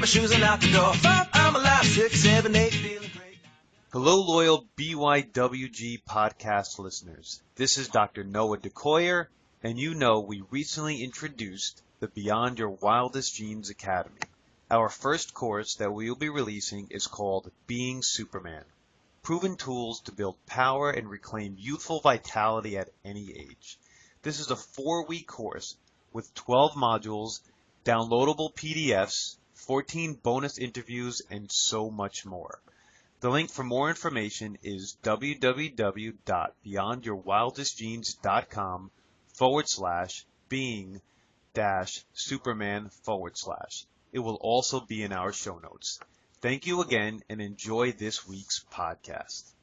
my shoes and out the door. 5, I'm alive. 6, 7, 8, feeling great. Hello, loyal BYWG podcast listeners. This is Dr. Noah DeCoyer, and you know we recently introduced the Beyond Your Wildest Dreams Academy. Our first course that we will be releasing is called Being Superman. Proven tools to build power and reclaim youthful vitality at any age. This is a 4-week course with 12 modules, downloadable PDFs, 14 bonus interviews, and so much more. The link for more information is www.beyondyourwildestdreams.com/being-superman/. It will also be in our show notes. Thank you again and enjoy this week's podcast.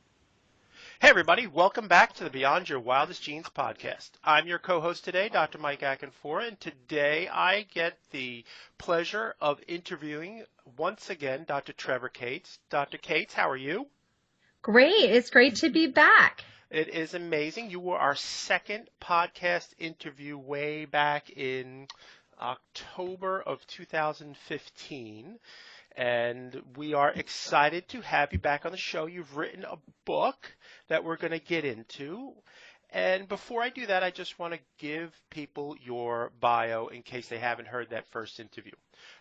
Hey everybody, welcome back to the Beyond Your Wildest Dreams podcast. I'm your co-host today, Dr. Mike Akinfora, and today I get the pleasure of interviewing once again Dr. Trevor Cates. Dr. Cates, how are you? Great. It's great to be back. It is amazing. You were our second podcast interview way back in October of 2015. And we are excited to have you back on the show. You've written a book that we're going to get into. And before I do that, I just want to give people your bio in case they haven't heard that first interview.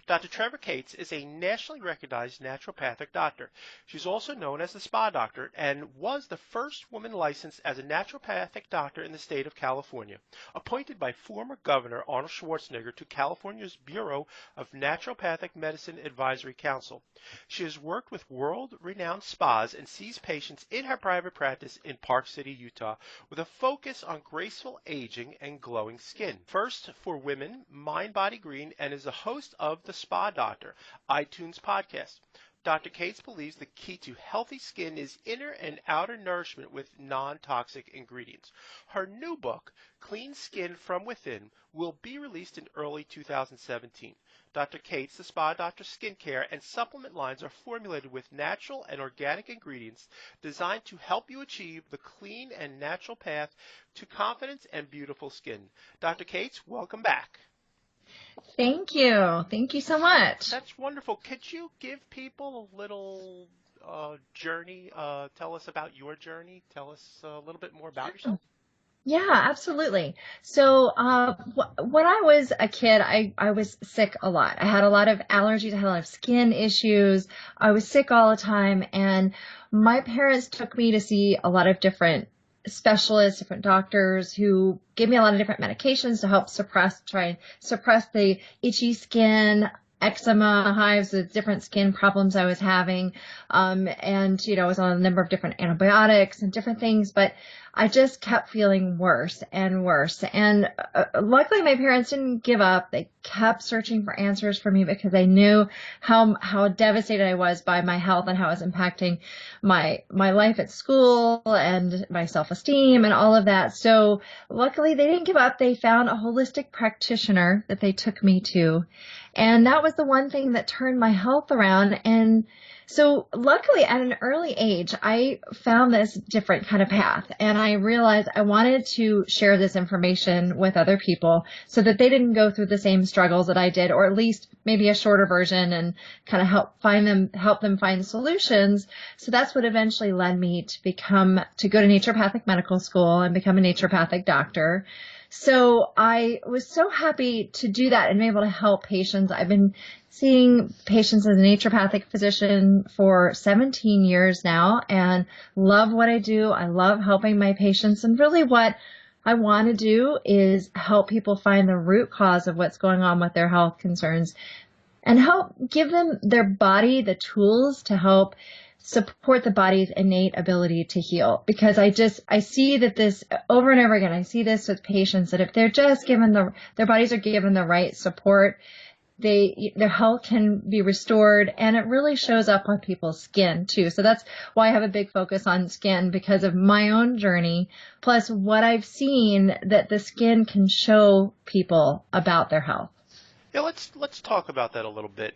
Dr. Trevor Cates is a nationally recognized naturopathic doctor. She's also known as the Spa Doctor and was the first woman licensed as a naturopathic doctor in the state of California, appointed by former Governor Arnold Schwarzenegger to California's Bureau of Naturopathic Medicine Advisory Council. She has worked with world-renowned spas and sees patients in her private practice in Park City, Utah, with a focus on graceful aging and glowing skin. First for women, Mind Body Green, and is the host of the Spa Doctor iTunes podcast. Dr. Cates believes the key to healthy skin is inner and outer nourishment with non-toxic ingredients. Her new book, Clean Skin from Within, will be released in early 2017. Dr. Cates, the Spa Doctor skincare and supplement lines are formulated with natural and organic ingredients designed to help you achieve the clean and natural path to confidence and beautiful skin. Dr. Cates, welcome back. Thank you. Thank you so much. That's wonderful. Could you give people a little journey? Tell us about your journey. Tell us a little bit more about yourself. Yeah, absolutely. So when I was a kid, I was sick a lot. I had a lot of allergies. I had a lot of skin issues. I was sick all the time. And my parents took me to see a lot of different specialists, different doctors who gave me a lot of different medications to help try and suppress the itchy skin, eczema, hives, the different skin problems I was having. And, I was on a number of different antibiotics and different things, but I just kept feeling worse and worse. And luckily my parents didn't give up. They kept searching for answers for me because they knew how devastated I was by my health and how it was impacting my life at school and my self-esteem and all of that. So luckily they didn't give up. They found a holistic practitioner that they took me to. And that was the one thing that turned my health around. And so luckily at an early age, I found this different kind of path, and I realized I wanted to share this information with other people so that they didn't go through the same struggles that I did, or at least maybe a shorter version, and kind of help them find solutions. So that's what eventually led me to go to naturopathic medical school and become a naturopathic doctor. So I was so happy to do that and be able to help patients. I've been seeing patients as a naturopathic physician for 17 years now and love what I do. I love helping my patients, and really what I want to do is help people find the root cause of what's going on with their health concerns and help give them their body the tools to help support the body's innate ability to heal. Because I see that this over and over again. I see this with patients that if they're just given their bodies are given the right support, their health can be restored, and it really shows up on people's skin too. So that's why I have a big focus on skin, because of my own journey, plus what I've seen that the skin can show people about their health. Yeah, let's talk about that a little bit.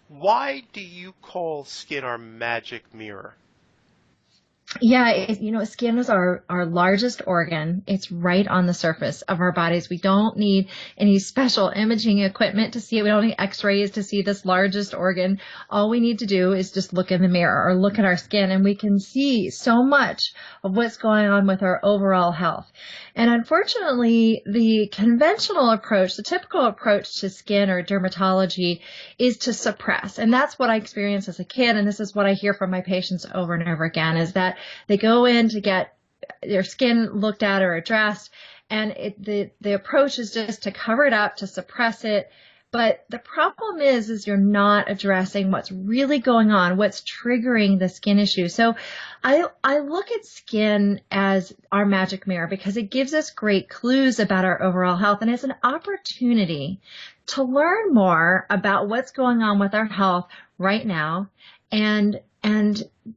Why do you call skin our magic mirror? Yeah, skin is our largest organ. It's right on the surface of our bodies. We don't need any special imaging equipment to see it. We don't need x-rays to see this largest organ. All we need to do is just look in the mirror or look at our skin, and we can see so much of what's going on with our overall health. And unfortunately, the conventional approach, the typical approach to skin or dermatology is to suppress. And that's what I experienced as a kid. And this is what I hear from my patients over and over again, is that they go in to get their skin looked at or addressed, and the approach is just to cover it up, to suppress it. But the problem is you're not addressing what's really going on, what's triggering the skin issue. So I look at skin as our magic mirror because it gives us great clues about our overall health, and it's an opportunity to learn more about what's going on with our health right now and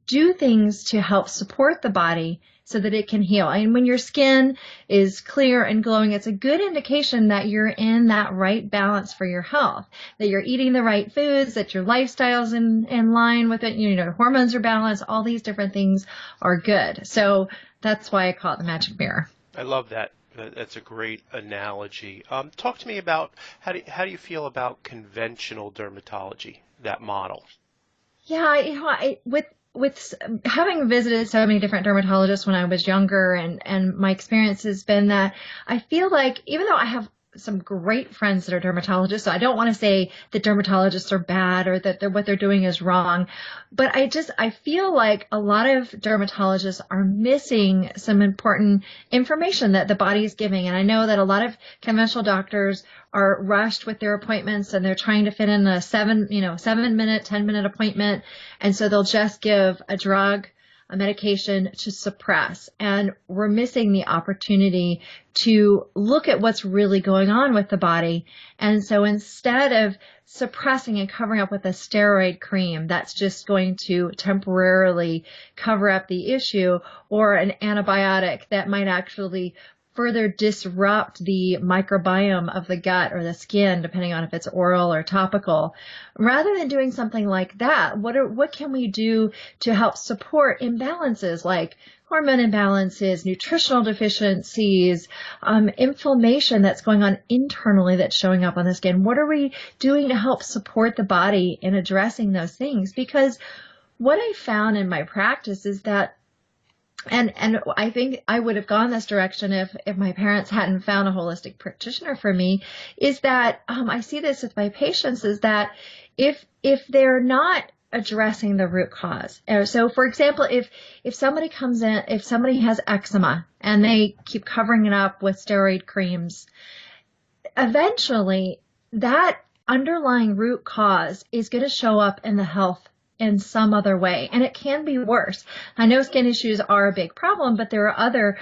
do things to help support the body so that it can heal. And when your skin is clear and glowing, it's a good indication that you're in that right balance for your health, that you're eating the right foods, that your lifestyle's in line with it, your hormones are balanced, all these different things are good. So that's why I call it the magic mirror. I love that. That's a great analogy. Talk to me about how do you feel about conventional dermatology, that model? Yeah, with having visited so many different dermatologists when I was younger, and my experience has been that I feel like even though I have some great friends that are dermatologists, so I don't want to say that dermatologists are bad or that what they're doing is wrong, but I feel like a lot of dermatologists are missing some important information that the body is giving. And I know that a lot of conventional doctors are rushed with their appointments, and they're trying to fit in a 7-minute, 10-minute appointment. And so they'll just give a drug, a medication to suppress. And we're missing the opportunity to look at what's really going on with the body. And so instead of suppressing and covering up with a steroid cream that's just going to temporarily cover up the issue, or an antibiotic that might actually further disrupt the microbiome of the gut or the skin, depending on if it's oral or topical. Rather than doing something like that, what can we do to help support imbalances like hormone imbalances, nutritional deficiencies, inflammation that's going on internally that's showing up on the skin? What are we doing to help support the body in addressing those things? Because what I found in my practice is that and I think I would have gone this direction if my parents hadn't found a holistic practitioner for me, is that I see this with my patients, is that if they're not addressing the root cause. So for example, if somebody comes in, if somebody has eczema and they keep covering it up with steroid creams, eventually that underlying root cause is going to show up in the health in some other way, and it can be worse. I know skin issues are a big problem, but there are other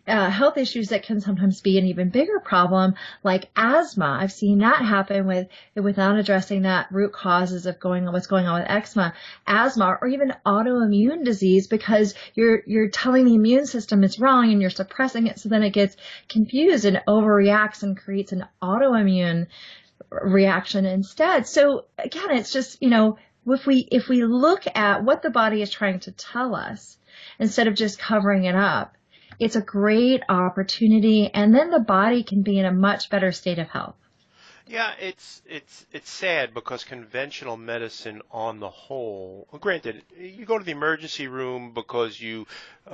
health issues that can sometimes be an even bigger problem, like asthma. I've seen that happen without addressing that root causes of what's going on with eczema, asthma, or even autoimmune disease, because you're telling the immune system it's wrong and you're suppressing it, so then it gets confused and overreacts and creates an autoimmune reaction instead. So again, it's just, if we look at what the body is trying to tell us instead of just covering it up, it's a great opportunity, and then the body can be in a much better state of health. Yeah, it's sad because conventional medicine on the whole, well, granted, you go to the emergency room because you,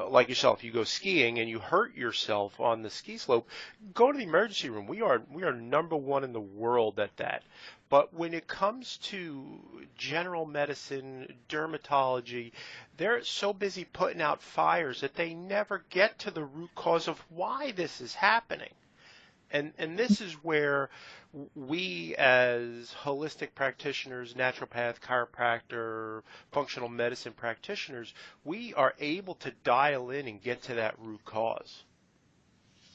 like yourself, you go skiing and you hurt yourself on the ski slope. Go to the emergency room. We are number one in the world at that. But when it comes to general medicine, dermatology, they're so busy putting out fires that they never get to the root cause of why this is happening. And this is where we as holistic practitioners, naturopath, chiropractor, functional medicine practitioners, we are able to dial in and get to that root cause.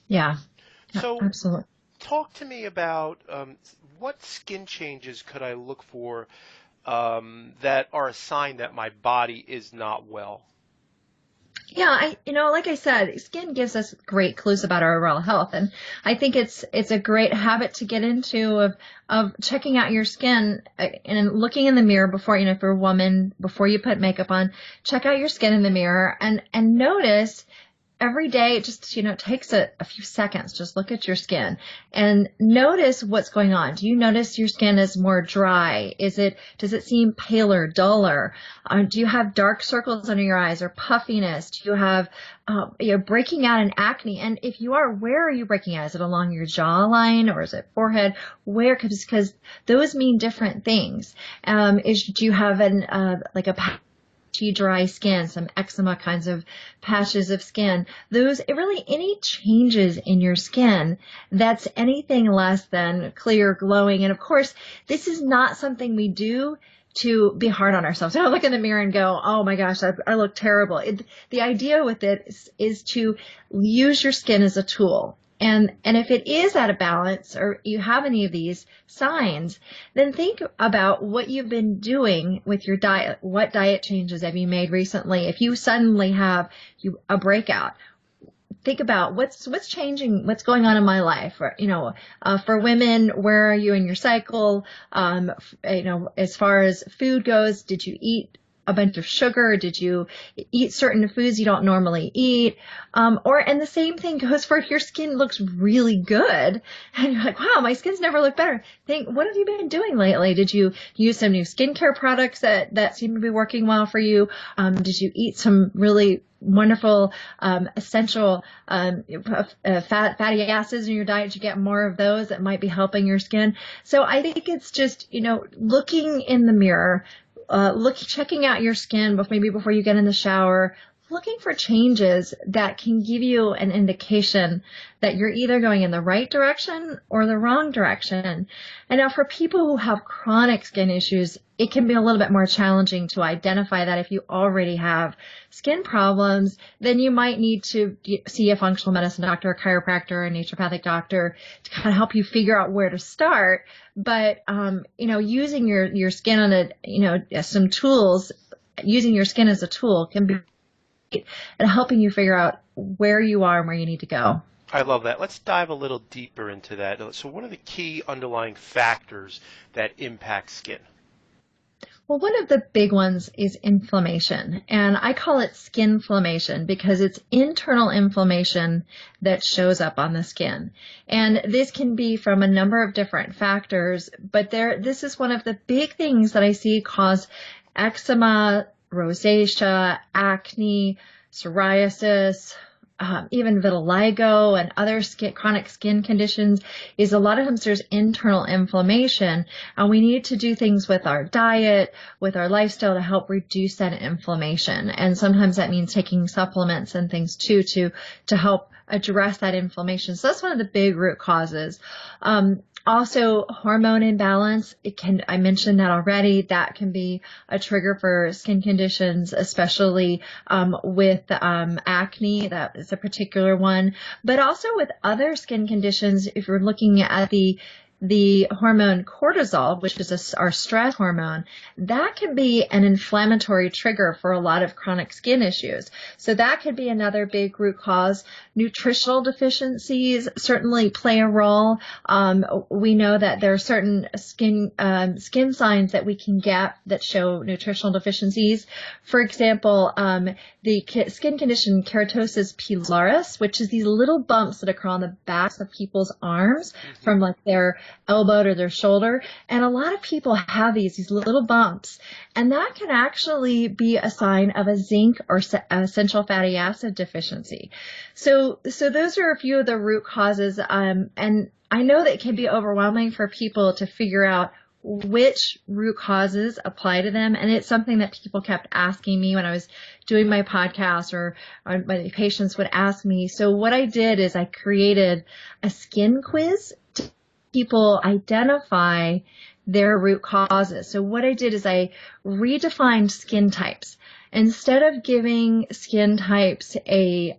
Yeah, So absolutely. talk to me about what skin changes could I look for that are a sign that my body is not well? Yeah, like I said, skin gives us great clues about our overall health, and I think it's a great habit to get into of checking out your skin and looking in the mirror before, if you're a woman, before you put makeup on, check out your skin in the mirror and notice every day. It just, it takes a few seconds. Just look at your skin and notice what's going on. Do you notice your skin is more dry? Does it seem paler, duller? Do you have dark circles under your eyes or puffiness? Do you have, breaking out in acne? And if you are, where are you breaking out? Is it along your jawline or is it forehead? Where? Because those mean different things. Do you have like a dry skin, some eczema kinds of patches of skin, any changes in your skin that's anything less than clear, glowing. And of course, this is not something we do to be hard on ourselves. I don't look in the mirror and go, oh my gosh, I look terrible. The idea with it is to use your skin as a tool. And if it is out of balance or you have any of these signs, then think about what you've been doing with your diet. What diet changes have you made recently? If you suddenly have a breakout, think about what's changing, what's going on in my life. Or, for women, where are you in your cycle? As far as food goes, did you eat a bunch of sugar? Did you eat certain foods you don't normally eat? And the same thing goes for if your skin looks really good and you're like, wow, my skin's never looked better. Think, what have you been doing lately? Did you use some new skincare products that seem to be working well for you? Did you eat some really wonderful, essential, fatty acids in your diet? Did you get more of those that might be helping your skin? So I think it's just, looking in the mirror, checking out your skin maybe before you get in the shower, looking for changes that can give you an indication that you're either going in the right direction or the wrong direction. And now for people who have chronic skin issues, it can be a little bit more challenging to identify that. If you already have skin problems, then you might need to see a functional medicine doctor, a chiropractor, a naturopathic doctor to kind of help you figure out where to start. But, using your skin on some tools, using your skin as a tool can be and helping you figure out where you are and where you need to go. I love that. Let's dive a little deeper into that. So what are the key underlying factors that impact skin? Well, one of the big ones is inflammation, and I call it skinflammation because it's internal inflammation that shows up on the skin. And this can be from a number of different factors, but this is one of the big things that I see cause eczema, rosacea, acne, psoriasis, even vitiligo and other chronic skin conditions. Is a lot of times there's internal inflammation, and we need to do things with our diet, with our lifestyle to help reduce that inflammation. And sometimes that means taking supplements and things too to help address that inflammation. So that's one of the big root causes. Also, hormone imbalance. I mentioned that already. That can be a trigger for skin conditions, especially with acne. That is a particular one. But also with other skin conditions, if you're looking at the hormone cortisol, which is our stress hormone, that can be an inflammatory trigger for a lot of chronic skin issues. So that could be another big root cause. Nutritional deficiencies certainly play a role. We know that there are certain skin signs that we can get that show nutritional deficiencies. For example, the skin condition keratosis pilaris, which is these little bumps that occur on the backs of people's arms from like their elbow to their shoulder. And a lot of people have these little bumps, and that can actually be a sign of a zinc or essential fatty acid deficiency. So those are a few of the root causes. And I know that it can be overwhelming for people to figure out which root causes apply to them. And it's something that people kept asking me when I was doing my podcast, or my patients would ask me. So what I did is I created a skin quiz to people identify their root causes. So what I did is I redefined skin types. Instead of giving skin types a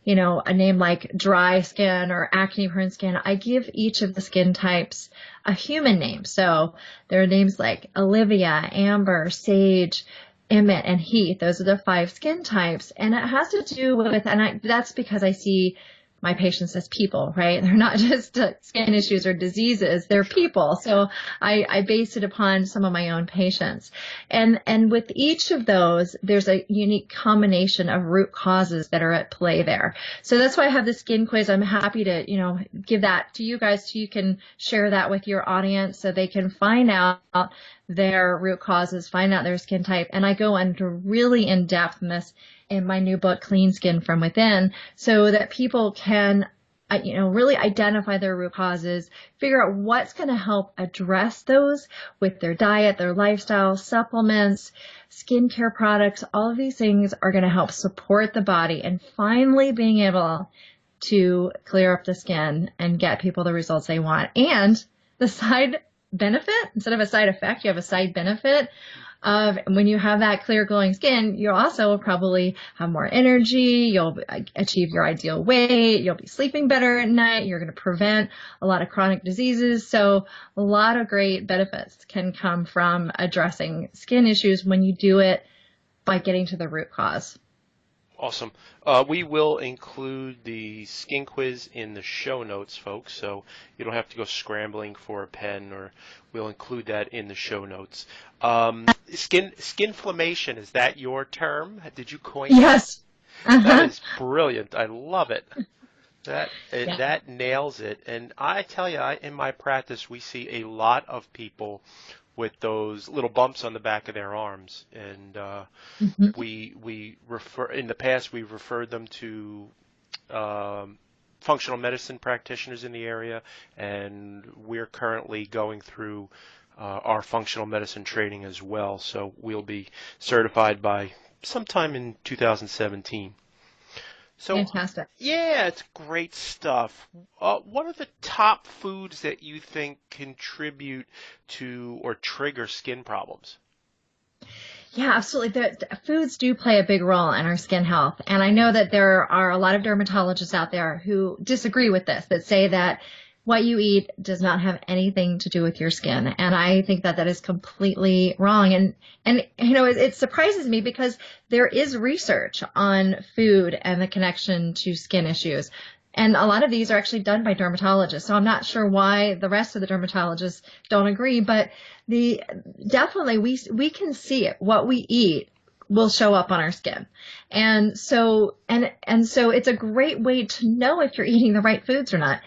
name like dry skin or acne-prone skin, I give each of the skin types a human name. So there are names like Olivia, Amber, Sage, emmet, and heat. Those are the 5 skin types. And it has to do with, that's because I see my patients as people, right? They're not just skin issues or diseases, they're people. So I base it upon some of my own patients. And with each of those, there's a unique combination of root causes that are at play there. So that's why I have the skin quiz. I'm happy to, give that to you guys so you can share that with your audience so they can find out their root causes, find out their skin type. And I go into really in depth in this in my new book, Clean Skin from Within, so that people can, really identify their root causes, figure out what's going to help address those with their diet, their lifestyle, supplements, skincare products. All of these things are going to help support the body and finally being able to clear up the skin and get people the results they want. And the side benefit, instead of a side effect, you have a side benefit of when you have that clear glowing skin, you also will probably have more energy, you'll achieve your ideal weight, you'll be sleeping better at night, you're going to prevent a lot of chronic diseases. So a lot of great benefits can come from addressing skin issues when you do it by getting to the root cause. Awesome. We will include the skin quiz in the show notes, folks, so you don't have to go scrambling for a pen, or we'll include that in the show notes. Skinflammation, is that your term? Did you coin that? Yes. That is brilliant. I love it. That nails it. And I tell you, in my practice, we see a lot of people with those little bumps on the back of their arms, and we refer, in the past we've referred them to functional medicine practitioners in the area, and we're currently going through our functional medicine training as well, so we'll be certified by sometime in 2017. So, fantastic. Yeah, it's great stuff. What are the top foods that you think contribute to or trigger skin problems? Yeah, absolutely. The foods do play a big role in our skin health. And I know that there are a lot of dermatologists out there who disagree with this, that say that what you eat does not have anything to do with your skin. And I think that is completely wrong. And it surprises me because there is research on food and the connection to skin issues. And a lot of these are actually done by dermatologists. So I'm not sure why the rest of the dermatologists don't agree, but definitely we can see it. What we eat will show up on our skin. And so it's a great way to know if you're eating the right foods or not.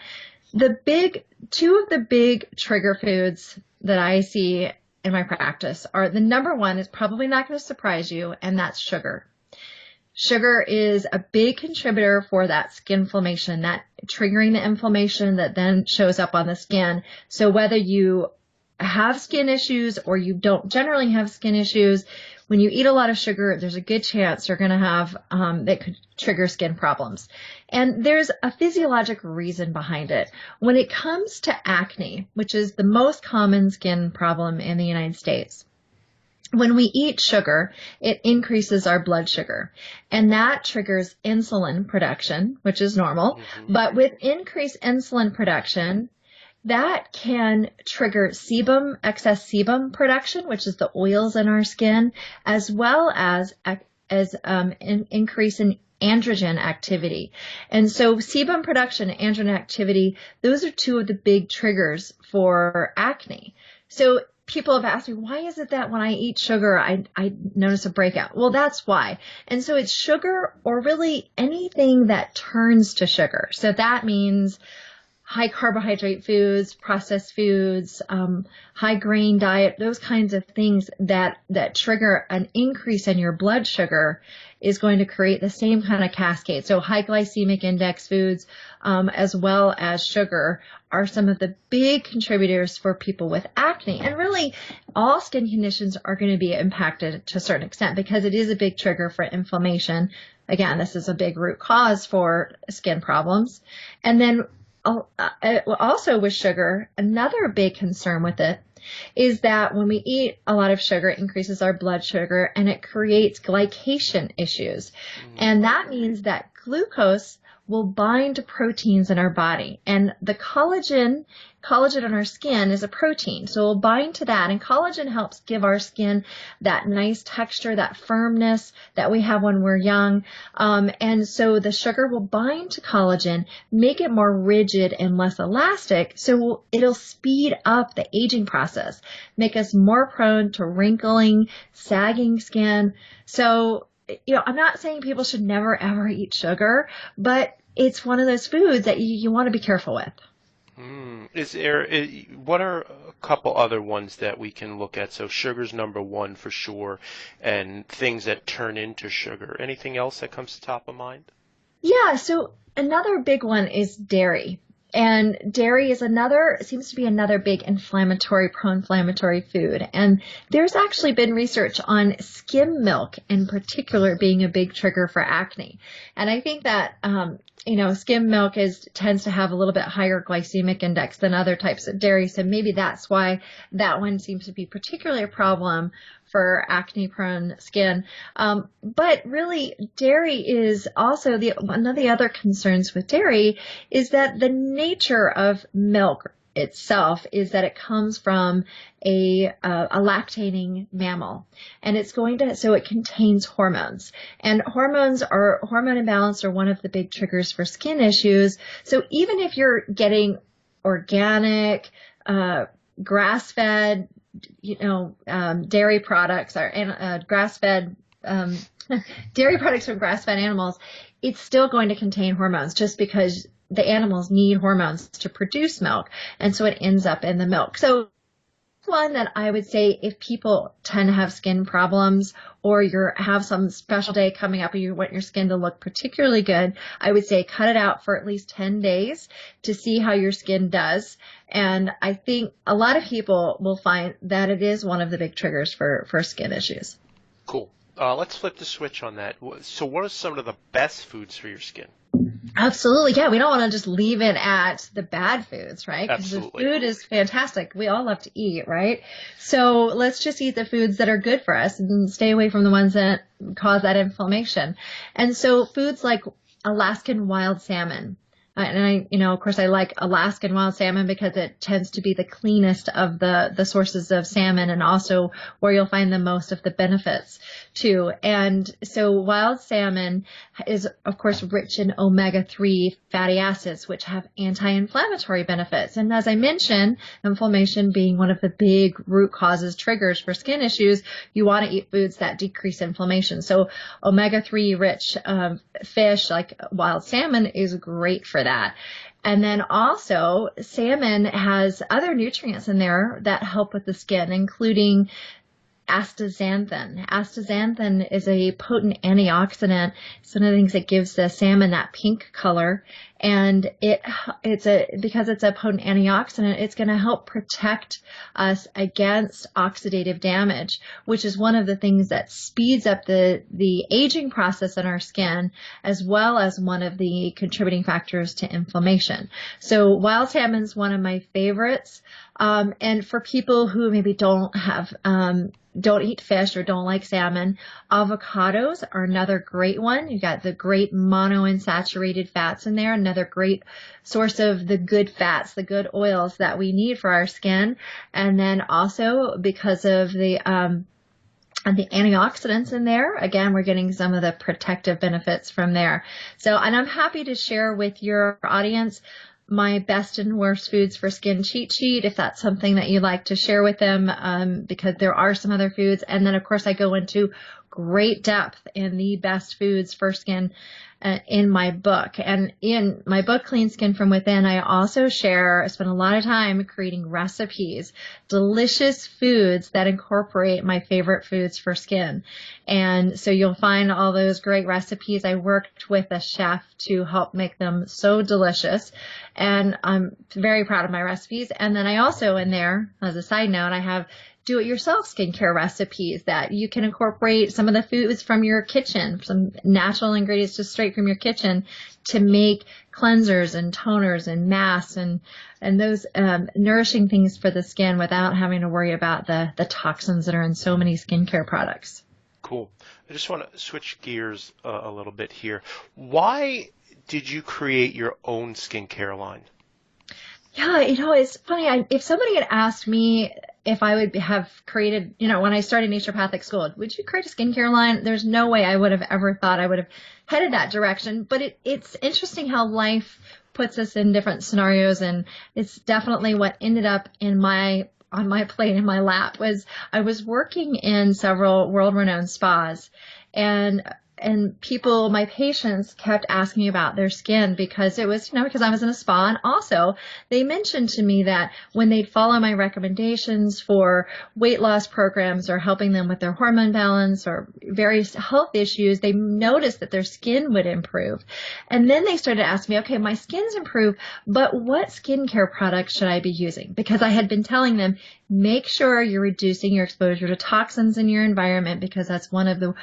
Two of the big trigger foods that I see in my practice are, the number one is probably not going to surprise you, and that's sugar. Sugar is a big contributor for that skin inflammation, that triggering the inflammation that then shows up on the skin. So whether you have skin issues or you don't generally have skin issues, when you eat a lot of sugar, there's a good chance you're going to have that could trigger skin problems. And there's a physiologic reason behind it. When it comes to acne, which is the most common skin problem in the United States, when we eat sugar, it increases our blood sugar, and that triggers insulin production, which is normal. Mm-hmm. But with increased insulin production, that can trigger sebum, excess sebum production, which is the oils in our skin, as well as increase in androgen activity. And so sebum production and androgen activity, those are two of the big triggers for acne. So people have asked me, why is it that when I eat sugar, I notice a breakout? Well, that's why. And so it's sugar, or really anything that turns to sugar. So that means high carbohydrate foods, processed foods, high grain diet, those kinds of things that trigger an increase in your blood sugar is going to create the same kind of cascade. So high glycemic index foods, as well as sugar, are some of the big contributors for people with acne. And really, all skin conditions are going to be impacted to a certain extent because it is a big trigger for inflammation. Again, this is a big root cause for skin problems. And then also with sugar, another big concern with it is that when we eat a lot of sugar, it increases our blood sugar and it creates glycation issues. And that means that glucose will bind to proteins in our body. And the collagen in our skin is a protein. So it'll bind to that. And collagen helps give our skin that nice texture, that firmness that we have when we're young. And so the sugar will bind to collagen, make it more rigid and less elastic. So it'll speed up the aging process, make us more prone to wrinkling, sagging skin. So, I'm not saying people should never ever eat sugar, but it's one of those foods that you want to be careful with. What are a couple other ones that we can look at? So sugar's number one for sure, and things that turn into sugar. Anything else that comes to top of mind? Yeah, so another big one is dairy. And dairy seems to be another big pro-inflammatory food. And there's actually been research on skim milk in particular being a big trigger for acne. And I think that, skim milk tends to have a little bit higher glycemic index than other types of dairy. So maybe that's why that one seems to be particularly a problem for acne-prone skin. But really, dairy is also one of the other concerns with dairy is that the nature of milk itself is that it comes from a lactating mammal, and so it contains hormones, and hormone imbalance are one of the big triggers for skin issues. So even if you're getting organic, grass-fed, dairy products grass-fed dairy products from grass-fed animals, it's still going to contain hormones just because the animals need hormones to produce milk, and so it ends up in the milk. So one that I would say if people tend to have skin problems or you have some special day coming up and you want your skin to look particularly good, I would say cut it out for at least 10 days to see how your skin does. And I think a lot of people will find that it is one of the big triggers for skin issues. Cool. Let's flip the switch on that. So what are some of the best foods for your skin? Absolutely. Yeah. We don't want to just leave it at the bad foods, right? Because the Absolutely. food is fantastic. We all love to eat, right? So let's just eat the foods that are good for us and stay away from the ones that cause that inflammation. And so foods like Alaskan wild salmon. And of course, I like Alaskan wild salmon because it tends to be the cleanest of the sources of salmon and also where you'll find the most of the benefits too. And so wild salmon is, of course, rich in omega-3 fatty acids, which have anti-inflammatory benefits. And as I mentioned, inflammation being one of the big root causes triggers for skin issues, you want to eat foods that decrease inflammation. So omega-3 rich fish like wild salmon is great for that. And then also salmon has other nutrients in there that help with the skin, including astaxanthin. Astaxanthin is a potent antioxidant. It's one of the things that gives the salmon that pink color. And because it's a potent antioxidant, it's going to help protect us against oxidative damage, which is one of the things that speeds up the aging process in our skin, as well as one of the contributing factors to inflammation. So wild salmon is one of my favorites. And for people who maybe don't eat fish or don't like salmon, avocados are another great one. You got the great monounsaturated fats in there, another great source of the good fats, the good oils that we need for our skin. And then also because of the antioxidants in there, again, we're getting some of the protective benefits from there. And I'm happy to share with your audience my best and worst foods for skin cheat sheet, if that's something that you'd like to share with them, because there are some other foods. And then, of course, I go into great depth in the best foods for skin in my book. And in my book, Clean Skin from Within, I also spend a lot of time creating recipes, delicious foods that incorporate my favorite foods for skin. And so you'll find all those great recipes. I worked with a chef to help make them so delicious. And I'm very proud of my recipes. And then I also, in there, as a side note, I have do-it-yourself skincare recipes that you can incorporate some of the foods from your kitchen, some natural ingredients just straight from your kitchen to make cleansers and toners and masks and those nourishing things for the skin without having to worry about the toxins that are in so many skincare products. Cool. I just want to switch gears a little bit here. Why did you create your own skincare line? Yeah, it's funny. If somebody had asked me if I would have created, when I started naturopathic school, would you create a skincare line? There's no way I would have ever thought I would have headed that direction. But it's interesting how life puts us in different scenarios, and it's definitely what ended up on my plate in my lap. Was I was working in several world-renowned spas, and people, my patients, kept asking me about their skin because it was, because I was in a spa. And also they mentioned to me that when they'd follow my recommendations for weight loss programs or helping them with their hormone balance or various health issues, they noticed that their skin would improve. And then they started asking me, okay, my skin's improved, but what skincare products should I be using? Because I had been telling them, make sure you're reducing your exposure to toxins in your environment, because that's one of the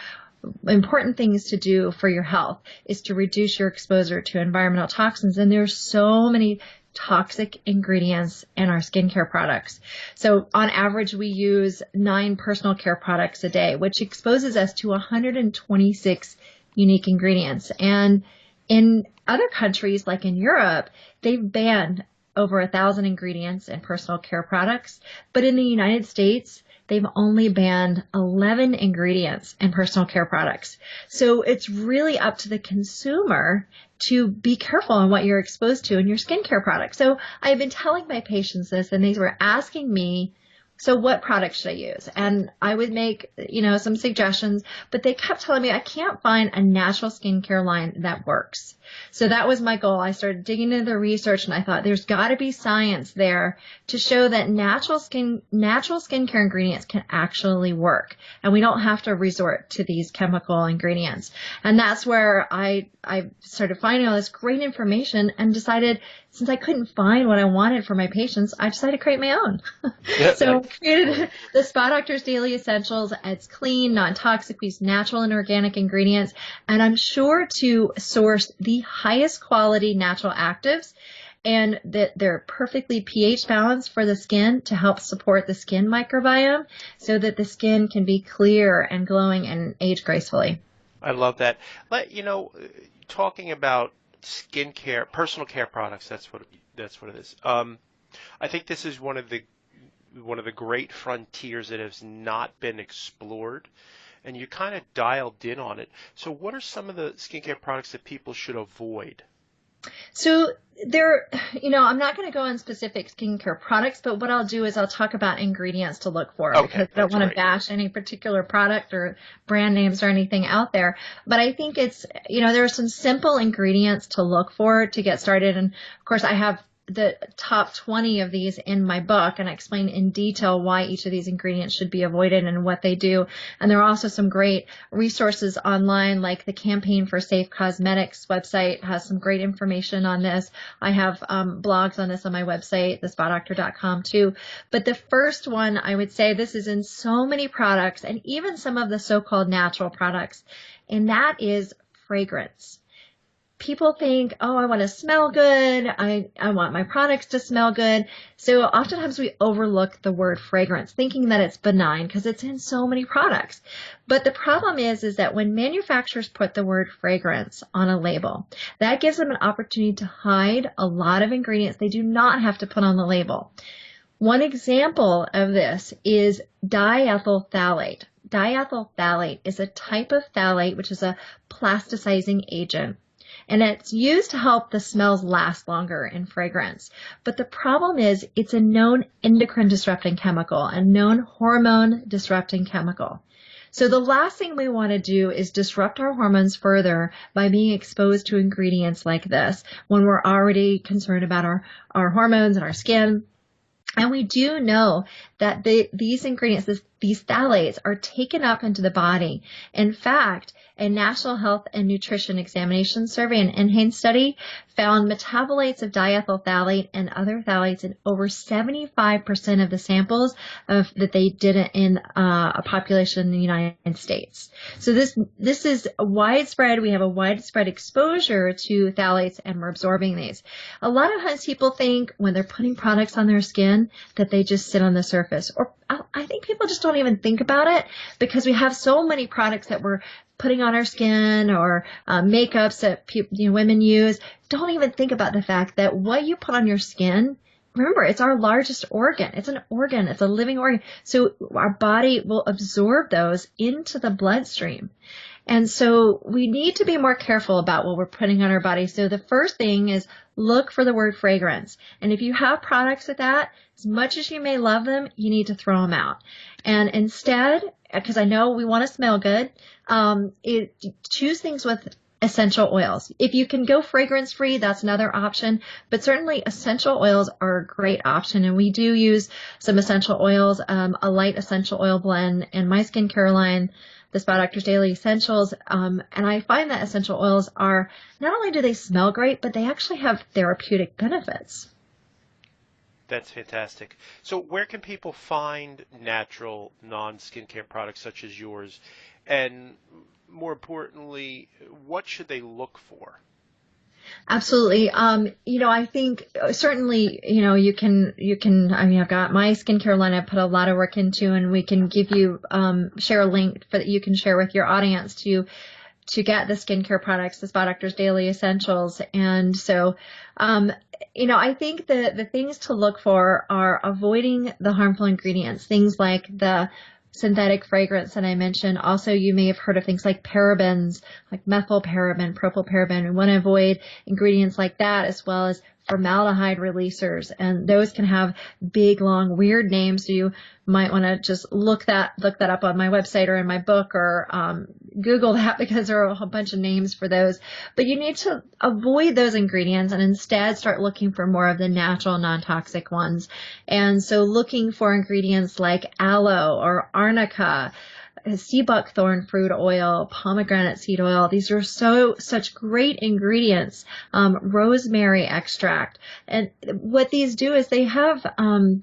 important things to do for your health, is to reduce your exposure to environmental toxins. And there's so many toxic ingredients in our skincare products. So on average, we use 9 personal care products a day, which exposes us to 126 unique ingredients. And in other countries, like in Europe, they've banned over 1,000 ingredients in personal care products. But in the United States, they've only banned 11 ingredients in personal care products. So it's really up to the consumer to be careful on what you're exposed to in your skincare products. So I've been telling my patients this, and they were asking me, so what products should I use? And I would make, some suggestions, but they kept telling me I can't find a natural skincare line that works. So that was my goal. I started digging into the research, and I thought there's got to be science there to show that natural skincare ingredients can actually work, and we don't have to resort to these chemical ingredients. And that's where I started finding all this great information and decided, since I couldn't find what I wanted for my patients, I decided to create my own. Yeah, So I created the Spa Doctor's Daily Essentials. It's clean, non-toxic, we use natural and organic ingredients, and I'm sure to source the highest quality natural actives, and that they're perfectly pH balanced for the skin to help support the skin microbiome so that the skin can be clear and glowing and age gracefully. I love that. Talking about skincare, personal care products, that's what it is. I think this is one of the great frontiers that has not been explored, and you kind of dialed in on it. So what are some of the skincare products that people should avoid? So I'm not going to go on specific skincare products, but what I'll do is I'll talk about ingredients to look for, because I don't want to bash any particular product or brand names or anything out there. But I think it's, there are some simple ingredients to look for to get started. And of course, I have the top 20 of these in my book, and I explain in detail why each of these ingredients should be avoided and what they do. And there are also some great resources online, like the Campaign for Safe Cosmetics website has some great information on this. I have blogs on this on my website, thespadoctor.com too. But the first one, I would say, this is in so many products, and even some of the so-called natural products, and that is fragrance. People think, oh, I want to smell good. I want my products to smell good. So oftentimes we overlook the word fragrance, thinking that it's benign because it's in so many products. But the problem is that when manufacturers put the word fragrance on a label, that gives them an opportunity to hide a lot of ingredients they do not have to put on the label. One example of this is diethyl phthalate. Diethyl phthalate is a type of phthalate, which is a plasticizing agent. And it's used to help the smells last longer in fragrance. But the problem is it's a known endocrine disrupting chemical, a known hormone disrupting chemical. So the last thing we want to do is disrupt our hormones further by being exposed to ingredients like this when we're already concerned about our hormones and our skin. And we do know that these ingredients, these phthalates, are taken up into the body. In fact, a National Health and Nutrition Examination Survey, an NHANES study, found metabolites of diethyl phthalate and other phthalates in over 75% of the samples that they did in a population in the United States. So this is widespread. We have a widespread exposure to phthalates, and we're absorbing these. A lot of times people think when they're putting products on their skin that they just sit on the surface. Or I think people just don't even think about it, because we have so many products that we're putting on our skin or makeups that women use, don't even think about the fact that what you put on your skin, remember, it's our largest organ. It's an organ. It's a living organ. So our body will absorb those into the bloodstream. And so we need to be more careful about what we're putting on our body. So the first thing is look for the word fragrance. And if you have products with that, as much as you may love them, you need to throw them out. And instead, because I know we want to smell good, choose things with essential oils. If you can go fragrance free, that's another option, but certainly essential oils are a great option. And we do use some essential oils, a light essential oil blend in my skincare line, the Spa Doctor's Daily Essentials. And I find that essential oils are, not only do they smell great, but they actually have therapeutic benefits. That's fantastic. So where can people find natural non-skincare products such as yours? And more importantly, what should they look for? Absolutely. I think certainly, you can, I've got my skincare line I put a lot of work into, and we can give you, share a link that you can share with your audience to get the skincare products, the Spa Doctor's Daily Essentials. And so, I think the things to look for are avoiding the harmful ingredients, things like the synthetic fragrance that I mentioned. Also, you may have heard of things like parabens, like methylparaben, propylparaben. We want to avoid ingredients like that, as well as formaldehyde releasers. And those can have big, long, weird names. So you might want to just look that up on my website or in my book, or Google that, because there are a whole bunch of names for those. But you need to avoid those ingredients and instead start looking for more of the natural, non-toxic ones. And so looking for ingredients like aloe or arnica, sea buckthorn fruit oil, pomegranate seed oil. These are such great ingredients. Rosemary extract. And what these do is they have,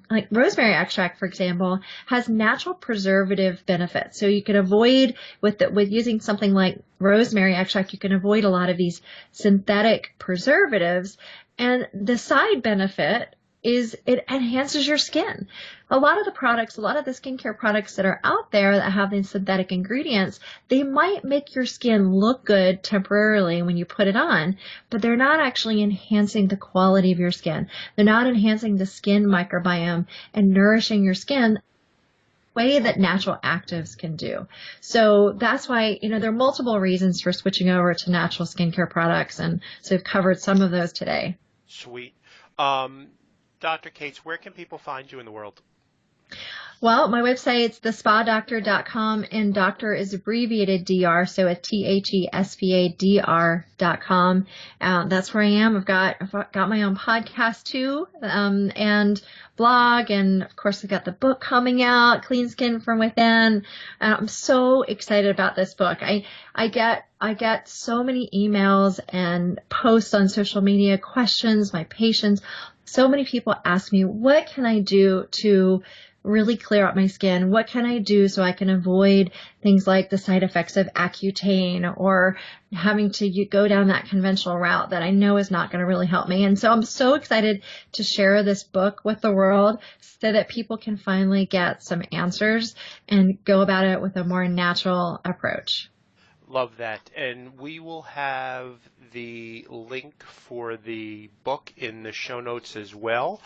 like rosemary extract, for example, has natural preservative benefits. So you can avoid with using something like rosemary extract, you can avoid a lot of these synthetic preservatives. And the side benefit is it enhances your skin. A lot of the skincare products that are out there that have these synthetic ingredients, they might make your skin look good temporarily when you put it on, but they're not actually enhancing the quality of your skin. They're not enhancing the skin microbiome and nourishing your skin the way that natural actives can do. So that's why, there are multiple reasons for switching over to natural skincare products. And so we've covered some of those today. Sweet. Dr. Cates, where can people find you in the world? Well, my website's thespadoctor.com, and doctor is abbreviated DR, so it's THESPADR.com. That's where I am. I've got my own podcast too, and blog, and of course I've got the book coming out, Clean Skin from Within. I'm so excited about this book. I get so many emails and posts on social media, questions, my patients. So many people ask me, what can I do to really clear up my skin? What can I do so I can avoid things like the side effects of Accutane or having to go down that conventional route that I know is not going to really help me? And so I'm so excited to share this book with the world so that people can finally get some answers and go about it with a more natural approach. Love that. And we will have the link for the book in the show notes as well.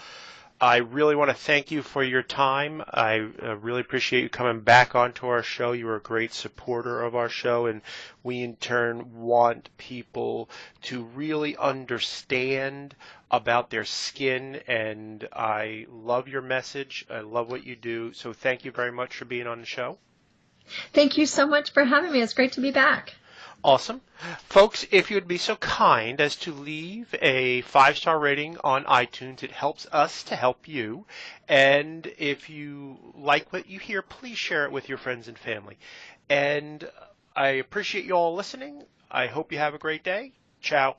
I really want to thank you for your time. I really appreciate you coming back onto our show. You are a great supporter of our show, and we in turn want people to really understand about their skin, and I love your message. I love what you do. So thank you very much for being on the show. Thank you so much for having me. It's great to be back. Awesome. Folks, if you would be so kind as to leave a 5-star rating on iTunes, it helps us to help you. And if you like what you hear, please share it with your friends and family. And I appreciate you all listening. I hope you have a great day. Ciao.